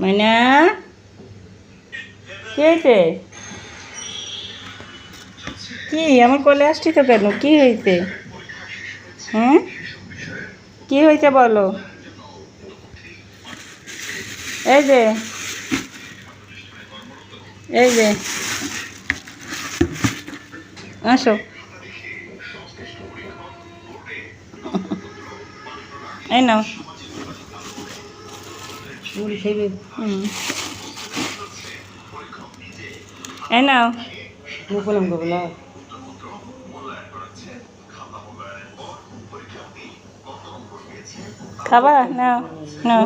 ময়না কি হয়েছে? কি আমার কোলে আসছি তো কেন? কি হয়েছে? হ্যাঁ, কি হয়েছে বলো? এই যে এই যে আসো, এই নাও। এই নাও, খাবা? নাও নাও,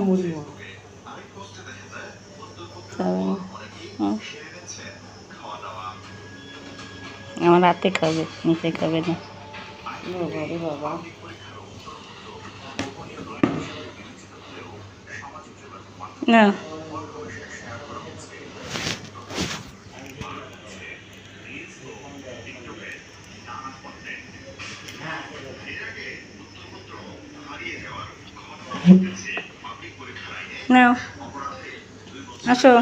খাবে না? আমার রাতে খাবে, নিচে খাবে না। না, নাও, আসো।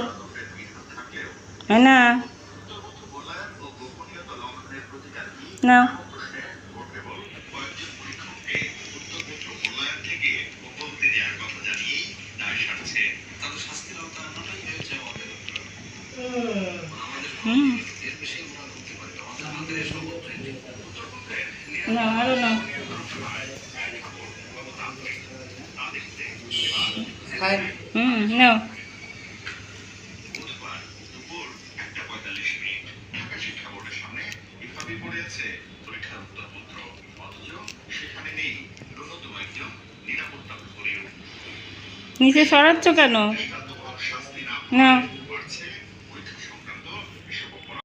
না, নাও। হুম, নাও, আরো নাও। নাও। নিচে সরাচ্ছ কেন? নাও।